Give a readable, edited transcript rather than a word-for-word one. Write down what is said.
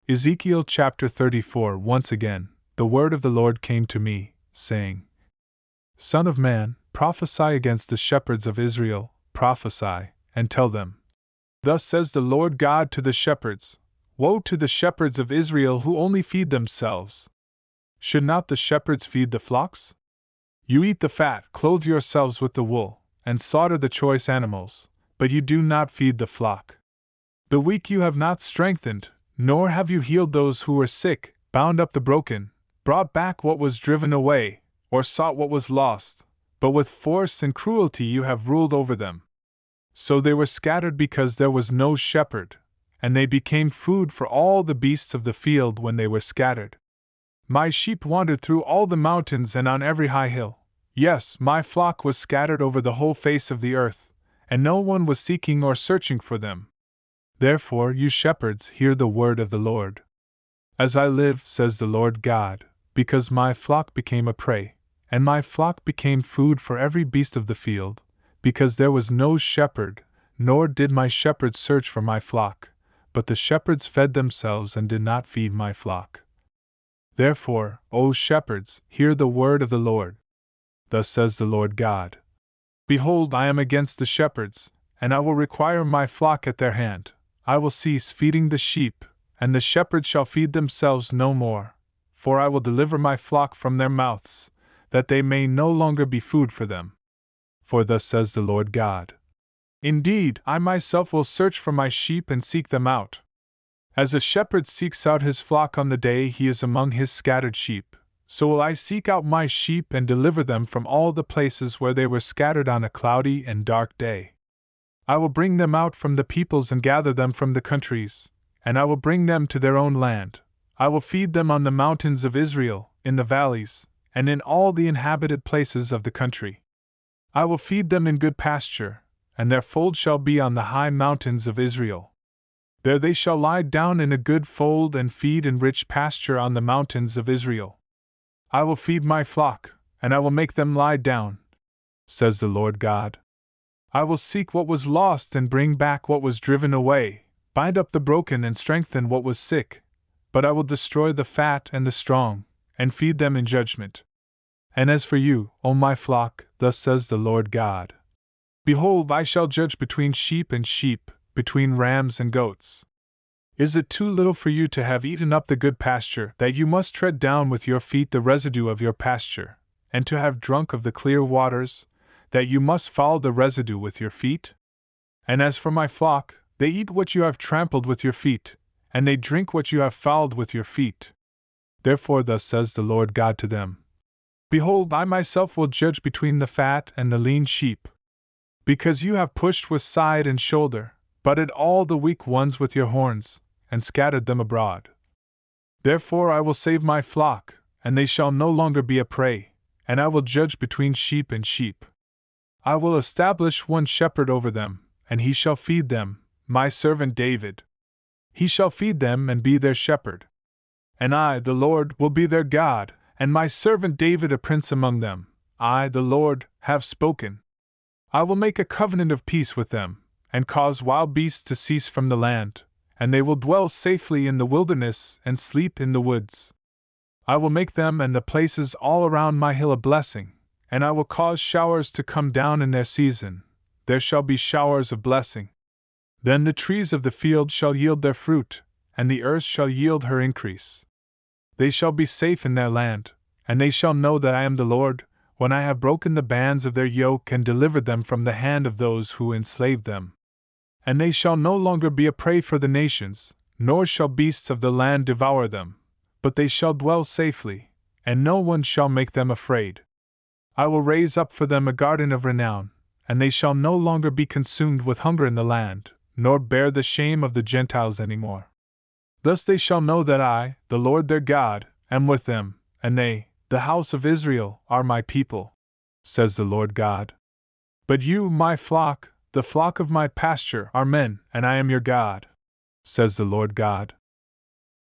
Ezekiel Chapter 34. Once again, the word of the Lord came to me, saying, Son of man, prophesy against the shepherds of Israel, prophesy, and tell them, Thus says the Lord God to the shepherds, Woe to the shepherds of Israel who only feed themselves! Should not the shepherds feed the flocks? You eat the fat, clothe yourselves with the wool, and slaughter the choice animals, but you do not feed the flock. The weak you have not strengthened, nor have you healed those who were sick, bound up the broken, brought back what was driven away, or sought what was lost, but with force and cruelty you have ruled over them. So they were scattered because there was no shepherd, and they became food for all the beasts of the field when they were scattered. My sheep wandered through all the mountains and on every high hill. Yes, my flock was scattered over the whole face of the earth, and no one was seeking or searching for them. Therefore, you shepherds, hear the word of the Lord. As I live, says the Lord God, because my flock became a prey, and my flock became food for every beast of the field, because there was no shepherd, nor did my shepherds search for my flock, but the shepherds fed themselves and did not feed my flock. Therefore, O shepherds, hear the word of the Lord. Thus says the Lord God. Behold, I am against the shepherds, and I will require my flock at their hand. I will cease feeding the sheep, and the shepherds shall feed themselves no more, for I will deliver my flock from their mouths, that they may no longer be food for them. For thus says the Lord God. Indeed, I myself will search for my sheep and seek them out. As a shepherd seeks out his flock on the day he is among his scattered sheep, so will I seek out my sheep and deliver them from all the places where they were scattered on a cloudy and dark day. I will bring them out from the peoples and gather them from the countries, and I will bring them to their own land. I will feed them on the mountains of Israel, in the valleys, and in all the inhabited places of the country. I will feed them in good pasture, and their fold shall be on the high mountains of Israel. There they shall lie down in a good fold and feed in rich pasture on the mountains of Israel. I will feed my flock, and I will make them lie down, says the Lord God. I will seek what was lost and bring back what was driven away, bind up the broken and strengthen what was sick, but I will destroy the fat and the strong, and feed them in judgment. And as for you, O my flock, thus says the Lord God. Behold, I shall judge between sheep and sheep, between rams and goats. Is it too little for you to have eaten up the good pasture, that you must tread down with your feet the residue of your pasture, and to have drunk of the clear waters, that you must follow the residue with your feet? And as for my flock, they eat what you have trampled with your feet, and they drink what you have fouled with your feet. Therefore thus says the Lord God to them. Behold, I myself will judge between the fat and the lean sheep. Because you have pushed with side and shoulder, butted all the weak ones with your horns, and scattered them abroad. Therefore I will save my flock, and they shall no longer be a prey, and I will judge between sheep and sheep. I will establish one shepherd over them, and he shall feed them, my servant David. He shall feed them and be their shepherd. And I, the Lord, will be their God, and my servant David a prince among them. I, the Lord, have spoken. I will make a covenant of peace with them, and cause wild beasts to cease from the land, and they will dwell safely in the wilderness and sleep in the woods. I will make them and the places all around my hill a blessing, and I will cause showers to come down in their season. There shall be showers of blessing. Then the trees of the field shall yield their fruit, and the earth shall yield her increase. They shall be safe in their land, and they shall know that I am the Lord, when I have broken the bands of their yoke and delivered them from the hand of those who enslaved them. And they shall no longer be a prey for the nations, nor shall beasts of the land devour them, but they shall dwell safely, and no one shall make them afraid. I will raise up for them a garden of renown, and they shall no longer be consumed with hunger in the land, nor bear the shame of the Gentiles any more. Thus they shall know that I, the Lord their God, am with them, and they, the house of Israel, are my people, says the Lord God. But you, my flock, the flock of my pasture, are men, and I am your God, says the Lord God.